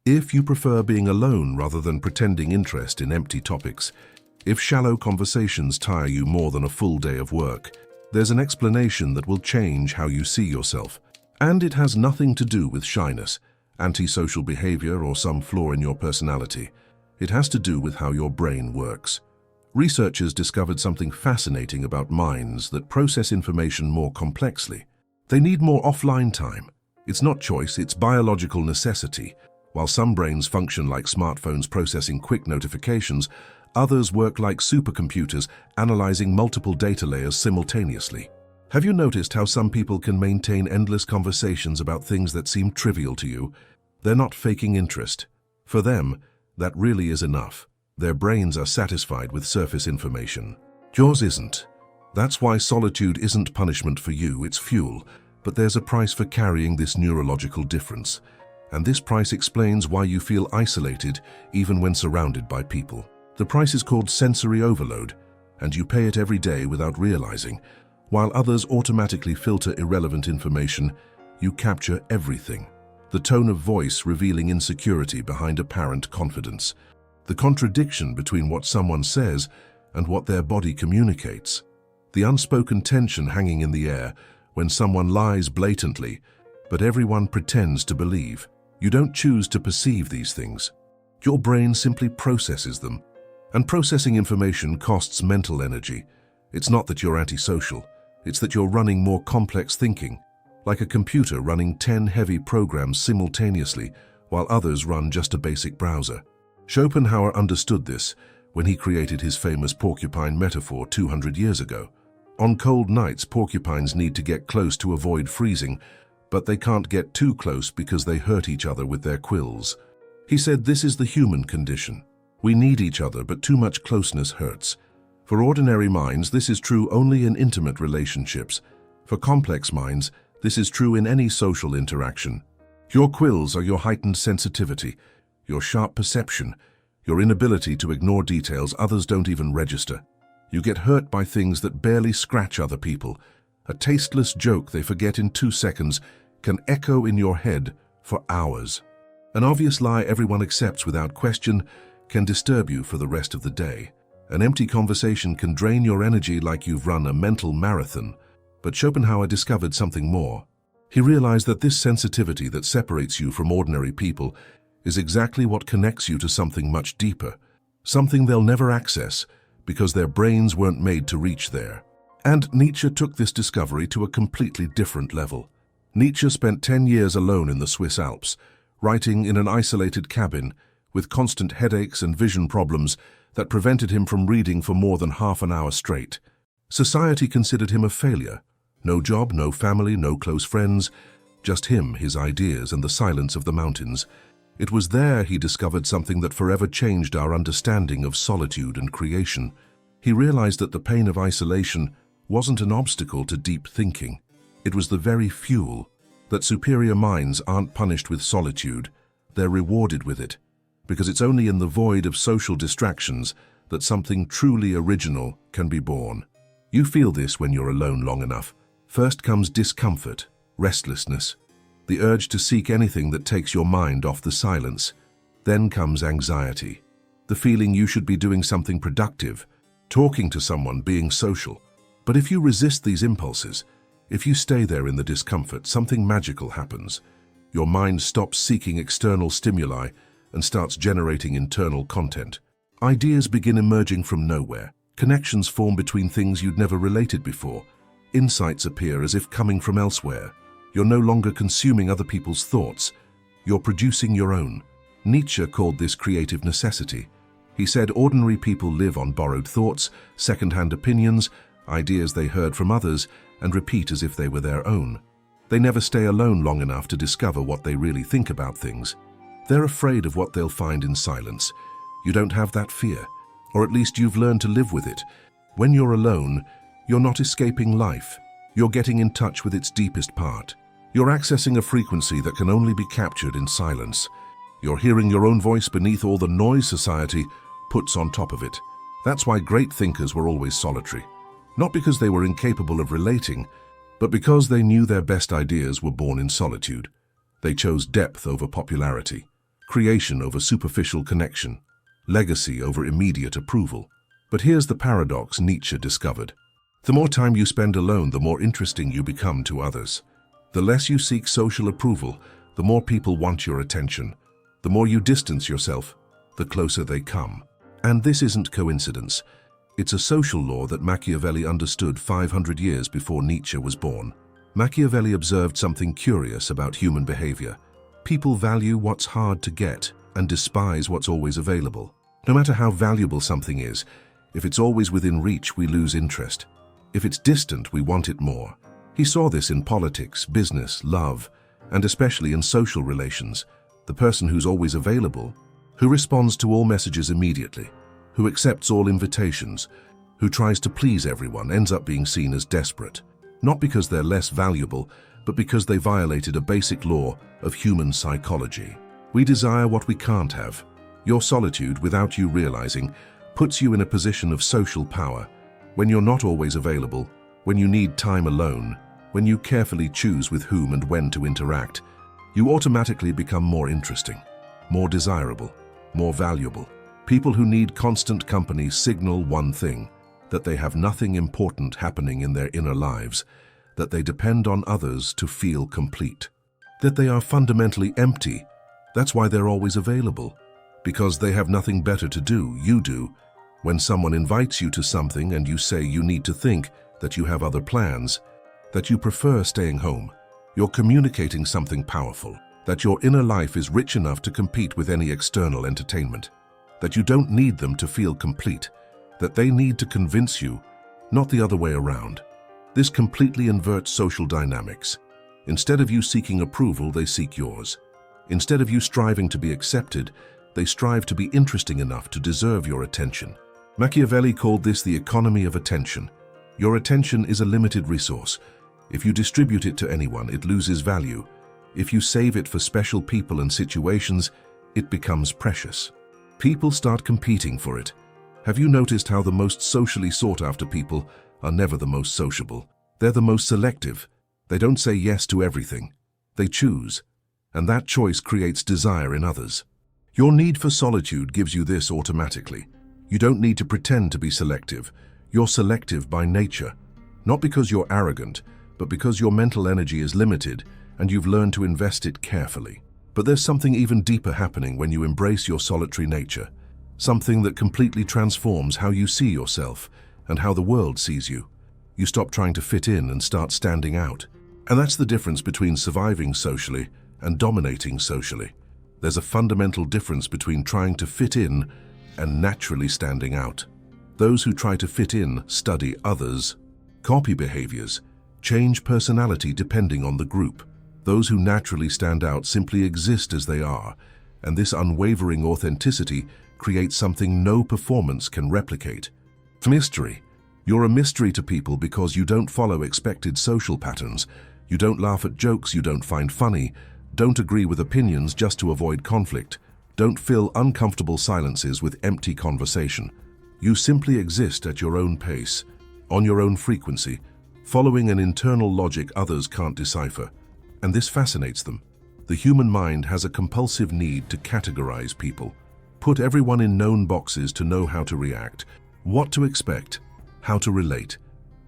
If you prefer being alone rather than pretending interest in empty topics, if shallow conversations tire you more than a full day of work, there's an explanation that will change how you see yourself. And it has nothing to do with shyness, antisocial behavior, or some flaw in your personality. It has to do with how your brain works. Researchers discovered something fascinating about minds that process information more complexly. They need more offline time. It's not choice, it's biological necessity. While some brains function like smartphones processing quick notifications, others work like supercomputers analyzing multiple data layers simultaneously. Have you noticed how some people can maintain endless conversations about things that seem trivial to you? They're not faking interest. For them, that really is enough. Their brains are satisfied with surface information. Yours isn't. That's why solitude isn't punishment for you, it's fuel. But there's a price for carrying this neurological difference. And this price explains why you feel isolated even when surrounded by people. The price is called sensory overload, and you pay it every day without realizing. While others automatically filter irrelevant information, you capture everything. The tone of voice revealing insecurity behind apparent confidence. The contradiction between what someone says and what their body communicates. The unspoken tension hanging in the air when someone lies blatantly, but everyone pretends to believe. You don't choose to perceive these things. Your brain simply processes them. And processing information costs mental energy. It's not that you're antisocial. It's that you're running more complex thinking, like a computer running 10 heavy programs simultaneously while others run just a basic browser. Schopenhauer understood this when he created his famous porcupine metaphor 200 years ago. On cold nights, porcupines need to get close to avoid freezing, but they can't get too close because they hurt each other with their quills. He said this is the human condition. We need each other, but too much closeness hurts. For ordinary minds, this is true only in intimate relationships. For complex minds, this is true in any social interaction. Your quills are your heightened sensitivity, your sharp perception, your inability to ignore details others don't even register. You get hurt by things that barely scratch other people. A tasteless joke they forget in 2 seconds can echo in your head for hours. An obvious lie everyone accepts without question can disturb you for the rest of the day. An empty conversation can drain your energy like you've run a mental marathon. But Schopenhauer discovered something more. He realized that this sensitivity that separates you from ordinary people is exactly what connects you to something much deeper, something they'll never access because their brains weren't made to reach there. And Nietzsche took this discovery to a completely different level. Nietzsche spent 10 years alone in the Swiss Alps, writing in an isolated cabin with constant headaches and vision problems that prevented him from reading for more than half an hour straight. Society considered him a failure. No job, no family, no close friends, just him, his ideas, and the silence of the mountains. It was there he discovered something that forever changed our understanding of solitude and creation. He realized that the pain of isolation wasn't an obstacle to deep thinking. It was the very fuel. That superior minds aren't punished with solitude, they're rewarded with it. Because it's only in the void of social distractions that something truly original can be born. You feel this when you're alone long enough. First comes discomfort, restlessness, the urge to seek anything that takes your mind off the silence. Then comes anxiety, the feeling you should be doing something productive, talking to someone, being social. But if you resist these impulses, if you stay there in the discomfort, something magical happens. Your mind stops seeking external stimuli and starts generating internal content. Ideas begin emerging from nowhere. Connections form between things you'd never related before. Insights appear as if coming from elsewhere. You're no longer consuming other people's thoughts. You're producing your own. Nietzsche called this creative necessity. He said ordinary people live on borrowed thoughts, second-hand opinions, ideas they heard from others, and repeat as if they were their own. They never stay alone long enough to discover what they really think about things. They're afraid of what they'll find in silence. You don't have that fear, or at least you've learned to live with it. When you're alone, you're not escaping life. You're getting in touch with its deepest part. You're accessing a frequency that can only be captured in silence. You're hearing your own voice beneath all the noise society puts on top of it. That's why great thinkers were always solitary. Not because they were incapable of relating, but because they knew their best ideas were born in solitude. They chose depth over popularity, creation over superficial connection, legacy over immediate approval. But here's the paradox Nietzsche discovered. The more time you spend alone, the more interesting you become to others. The less you seek social approval, the more people want your attention. The more you distance yourself, the closer they come. And this isn't coincidence. It's a social law that Machiavelli understood 500 years before Nietzsche was born. Machiavelli observed something curious about human behavior. People value what's hard to get and despise what's always available. No matter how valuable something is, if it's always within reach, we lose interest. If it's distant, we want it more. He saw this in politics, business, love, and especially in social relations. The person who's always available, who responds to all messages immediately, who accepts all invitations, who tries to please everyone, ends up being seen as desperate. Not because they're less valuable, but because they violated a basic law of human psychology. We desire what we can't have. Your solitude, without you realizing, puts you in a position of social power. When you're not always available, when you need time alone, when you carefully choose with whom and when to interact, you automatically become more interesting, more desirable, more valuable. People who need constant company signal one thing: that they have nothing important happening in their inner lives, that they depend on others to feel complete, that they are fundamentally empty. That's why they're always available, because they have nothing better to do. You do. When someone invites you to something and you say you need to think, that you have other plans, that you prefer staying home, you're communicating something powerful, that your inner life is rich enough to compete with any external entertainment, that you don't need them to feel complete, that they need to convince you, not the other way around. This completely inverts social dynamics. Instead of you seeking approval, they seek yours. Instead of you striving to be accepted, they strive to be interesting enough to deserve your attention. Machiavelli called this the economy of attention. Your attention is a limited resource. If you distribute it to anyone, it loses value. If you save it for special people and situations, it becomes precious. People start competing for it. Have you noticed how the most socially sought-after people are never the most sociable? They're the most selective. They don't say yes to everything. They choose, and that choice creates desire in others. Your need for solitude gives you this automatically. You don't need to pretend to be selective. You're selective by nature, not because you're arrogant, but because your mental energy is limited and you've learned to invest it carefully. But there's something even deeper happening when you embrace your solitary nature, something that completely transforms how you see yourself and how the world sees you. You stop trying to fit in and start standing out. And that's the difference between surviving socially and dominating socially. There's a fundamental difference between trying to fit in and naturally standing out. Those who try to fit in study others, copy behaviors, change personality depending on the group. Those who naturally stand out simply exist as they are, and this unwavering authenticity creates something no performance can replicate. Mystery. You're a mystery to people because you don't follow expected social patterns. You don't laugh at jokes you don't find funny, don't agree with opinions just to avoid conflict, don't fill uncomfortable silences with empty conversation. You simply exist at your own pace, on your own frequency, following an internal logic others can't decipher. And this fascinates them. The human mind has a compulsive need to categorize people, put everyone in known boxes to know how to react, what to expect, how to relate.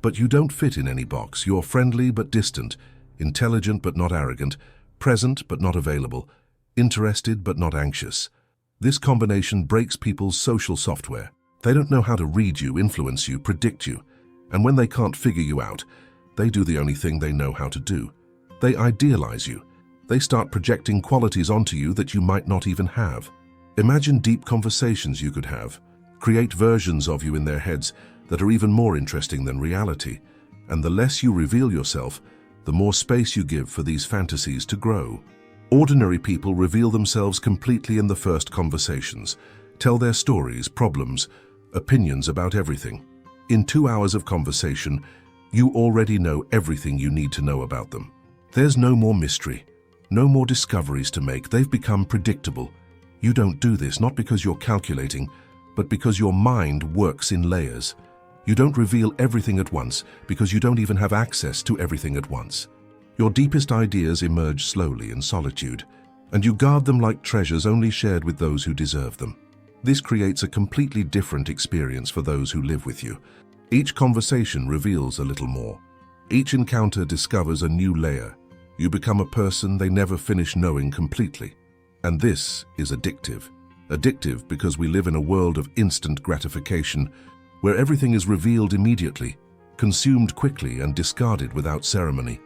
But you don't fit in any box. You're friendly but distant, intelligent but not arrogant, present but not available, interested but not anxious. This combination breaks people's social software. They don't know how to read you, influence you, predict you. And when they can't figure you out, they do the only thing they know how to do. They idealize you. They start projecting qualities onto you that you might not even have. Imagine deep conversations you could have. Create versions of you in their heads that are even more interesting than reality. And the less you reveal yourself, the more space you give for these fantasies to grow. Ordinary people reveal themselves completely in the first conversations, tell their stories, problems, opinions about everything. In 2 hours of conversation, you already know everything you need to know about them. There's no more mystery, no more discoveries to make. They've become predictable. You don't do this not because you're calculating, but because your mind works in layers. You don't reveal everything at once because you don't even have access to everything at once. Your deepest ideas emerge slowly in solitude. and you guard them like treasures only shared with those who deserve them. This creates a completely different experience for those who live with you. Each conversation reveals a little more. Each encounter discovers a new layer. You become a person they never finish knowing completely. And this is addictive. Addictive because we live in a world of instant gratification, where everything is revealed immediately, consumed quickly and discarded without ceremony.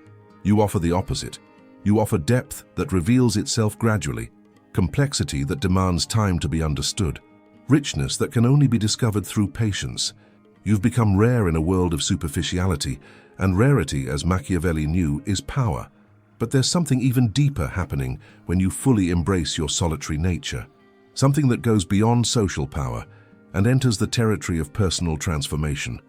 You offer the opposite. You offer depth that reveals itself gradually, complexity that demands time to be understood, richness that can only be discovered through patience. You've become rare in a world of superficiality, and rarity, as Machiavelli knew, is power. But there's something even deeper happening when you fully embrace your solitary nature, something that goes beyond social power and enters the territory of personal transformation.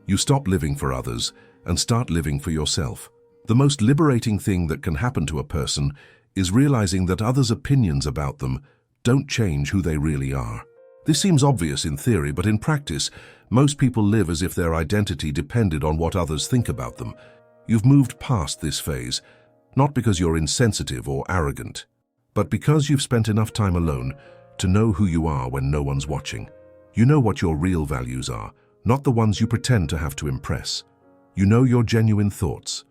You stop living for others and start living for yourself. The most liberating thing that can happen to a person is realizing that others' opinions about them don't change who they really are. This seems obvious in theory, but in practice, most people live as if their identity depended on what others think about them. You've moved past this phase, not because you're insensitive or arrogant, but because you've spent enough time alone to know who you are when no one's watching. You know what your real values are, not the ones you pretend to have to impress. You know your genuine thoughts,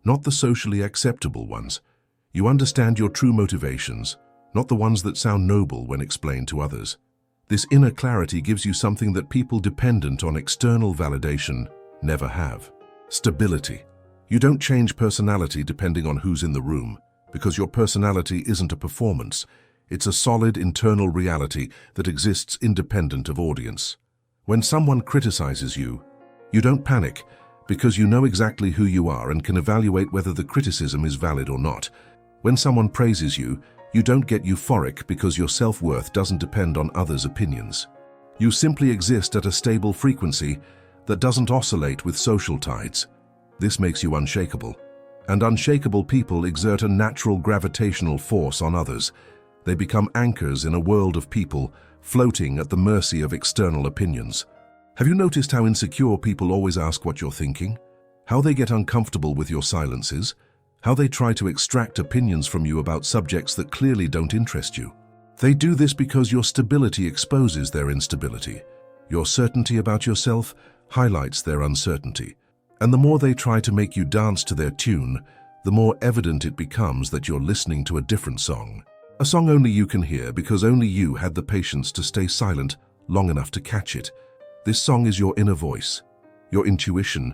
not the socially acceptable ones. You understand your true motivations, not the ones that sound noble when explained to others. This inner clarity gives you something that people dependent on external validation never have: stability. You don't change personality depending on who's in the room, because your personality isn't a performance. It's a solid internal reality that exists independent of audience. When someone criticizes you, you don't panic, because you know exactly who you are and can evaluate whether the criticism is valid or not. When someone praises you, you don't get euphoric because your self-worth doesn't depend on others' opinions. You simply exist at a stable frequency that doesn't oscillate with social tides. This makes you unshakable. And unshakable people exert a natural gravitational force on others. They become anchors in a world of people floating at the mercy of external opinions. Have you noticed how insecure people always ask what you're thinking? How they get uncomfortable with your silences? How they try to extract opinions from you about subjects that clearly don't interest you? They do this because your stability exposes their instability. Your certainty about yourself highlights their uncertainty. And the more they try to make you dance to their tune, the more evident it becomes that you're listening to a different song. A song only you can hear because only you had the patience to stay silent long enough to catch it. This song is your inner voice, your intuition,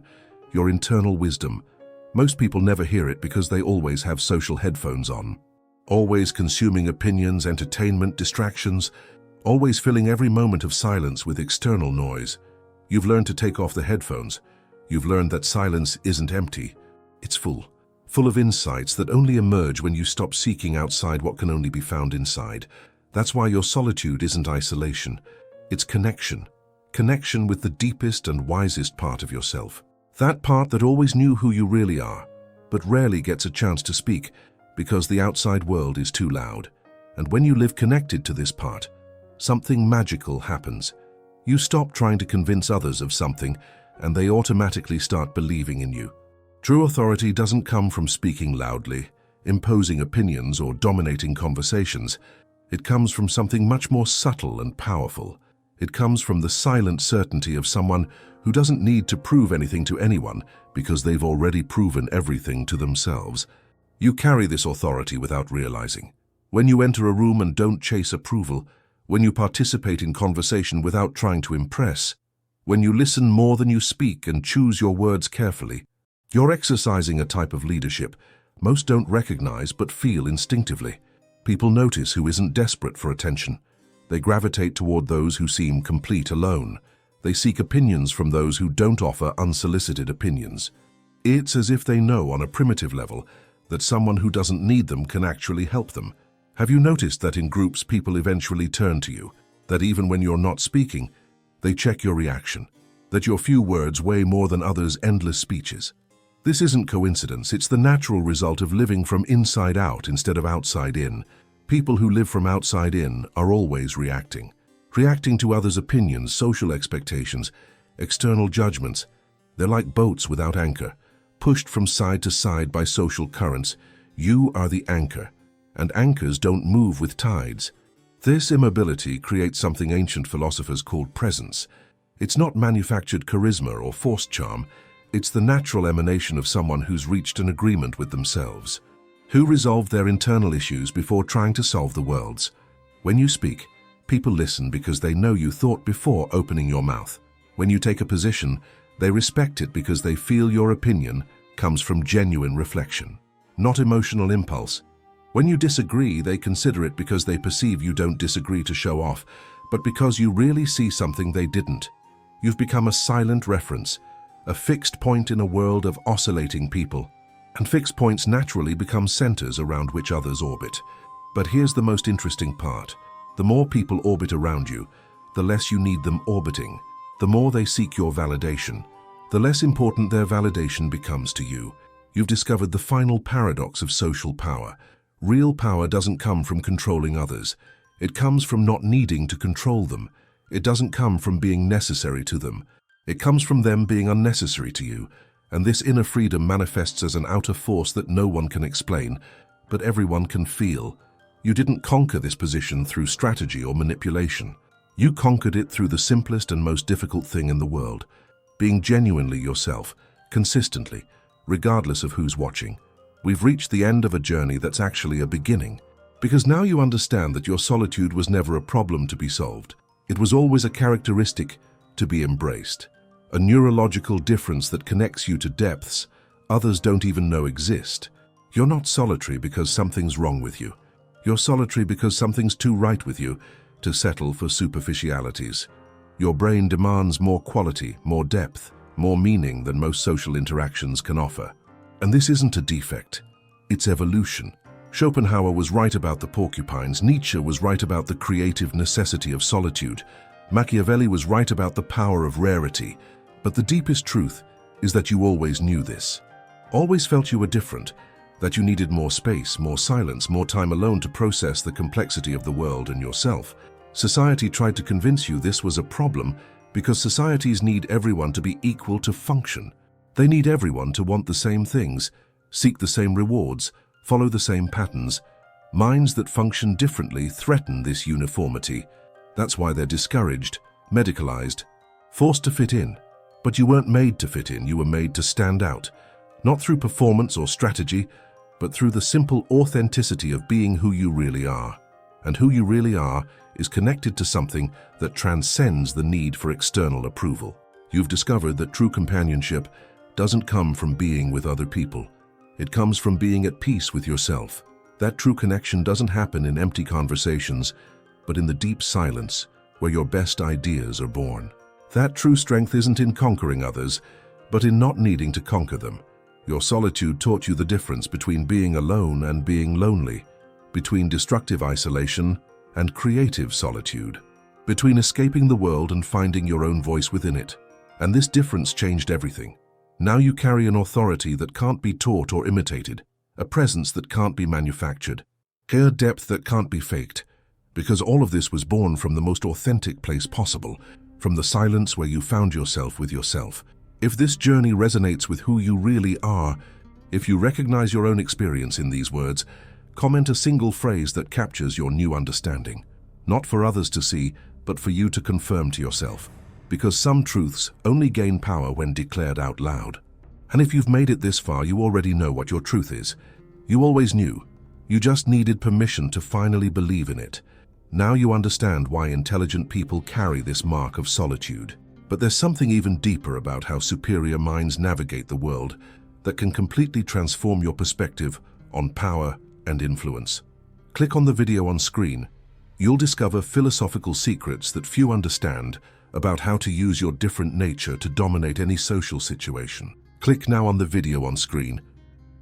your internal wisdom. Most people never hear it because they always have social headphones on, always consuming opinions, entertainment, distractions, always filling every moment of silence with external noise. You've learned to take off the headphones. You've learned that silence isn't empty. It's full of insights that only emerge when you stop seeking outside what can only be found inside. That's why your solitude isn't isolation. It's connection. Connection with the deepest and wisest part of yourself. That part that always knew who you really are, but rarely gets a chance to speak because the outside world is too loud. And when you live connected to this part, something magical happens. You stop trying to convince others of something, and they automatically start believing in you. True authority doesn't come from speaking loudly, imposing opinions, or dominating conversations. It comes from something much more subtle and powerful. It comes from the silent certainty of someone who doesn't need to prove anything to anyone because they've already proven everything to themselves. You carry this authority without realizing. When you enter a room and don't chase approval, when you participate in conversation without trying to impress, when you listen more than you speak and choose your words carefully, you're exercising a type of leadership most don't recognize but feel instinctively. People notice who isn't desperate for attention. They gravitate toward those who seem complete alone. They seek opinions from those who don't offer unsolicited opinions. It's as if they know on a primitive level that someone who doesn't need them can actually help them. Have you noticed that in groups people eventually turn to you, that even when you're not speaking, they check your reaction, that your few words weigh more than others' endless speeches? This isn't coincidence, it's the natural result of living from inside out instead of outside in. People who live from outside in are always reacting to others' opinions, social expectations, external judgments. They're like boats without anchor, pushed from side to side by social currents. You are the anchor. and anchors don't move with tides. This immobility creates something ancient philosophers called presence. It's not manufactured charisma or forced charm. It's the natural emanation of someone who's reached an agreement with themselves, who resolved their internal issues before trying to solve the world's. When you speak, people listen because they know you thought before opening your mouth. When you take a position, they respect it because they feel your opinion comes from genuine reflection, not emotional impulse. When you disagree, they consider it because they perceive you don't disagree to show off, but because you really see something they didn't. You've become a silent reference, a fixed point in a world of oscillating people. And fixed points naturally become centers around which others orbit. But here's the most interesting part. The more people orbit around you, the less you need them orbiting. The more they seek your validation, the less important their validation becomes to you. You've discovered the final paradox of social power. Real power doesn't come from controlling others. It comes from not needing to control them. It doesn't come from being necessary to them. It comes from them being unnecessary to you. And this inner freedom manifests as an outer force that no one can explain, but everyone can feel. You didn't conquer this position through strategy or manipulation. You conquered it through the simplest and most difficult thing in the world, being genuinely yourself, consistently, regardless of who's watching. We've reached the end of a journey that's actually a beginning, because now you understand that your solitude was never a problem to be solved. It was always a characteristic to be embraced. A neurological difference that connects you to depths others don't even know exist. You're not solitary because something's wrong with you. You're solitary because something's too right with you to settle for superficialities. Your brain demands more quality, more depth, more meaning than most social interactions can offer. And this isn't a defect, it's evolution. Schopenhauer was right about the porcupines. Nietzsche was right about the creative necessity of solitude. Machiavelli was right about the power of rarity. But the deepest truth is that you always knew this. Always felt you were different, that you needed more space, more silence, more time alone to process the complexity of the world and yourself. Society tried to convince you this was a problem because societies need everyone to be equal to function. They need everyone to want the same things, seek the same rewards, follow the same patterns. Minds that function differently threaten this uniformity. That's why they're discouraged, medicalized, forced to fit in. But you weren't made to fit in, you were made to stand out. Not through performance or strategy, but through the simple authenticity of being who you really are. And who you really are is connected to something that transcends the need for external approval. You've discovered that true companionship doesn't come from being with other people. It comes from being at peace with yourself. That true connection doesn't happen in empty conversations, but in the deep silence where your best ideas are born. That true strength isn't in conquering others, but in not needing to conquer them. Your solitude taught you the difference between being alone and being lonely, between destructive isolation and creative solitude, between escaping the world and finding your own voice within it. And this difference changed everything. Now you carry an authority that can't be taught or imitated, a presence that can't be manufactured, a depth that can't be faked, because all of this was born from the most authentic place possible, from the silence where you found yourself with yourself. If this journey resonates with who you really are, if you recognize your own experience in these words, comment a single phrase that captures your new understanding. Not for others to see, but for you to confirm to yourself. Because some truths only gain power when declared out loud. And if you've made it this far, you already know what your truth is. You always knew. You just needed permission to finally believe in it. Now you understand why intelligent people carry this mark of solitude. But there's something even deeper about how superior minds navigate the world that can completely transform your perspective on power and influence. Click on the video on screen. You'll discover philosophical secrets that few understand about how to use your different nature to dominate any social situation. Click now on the video on screen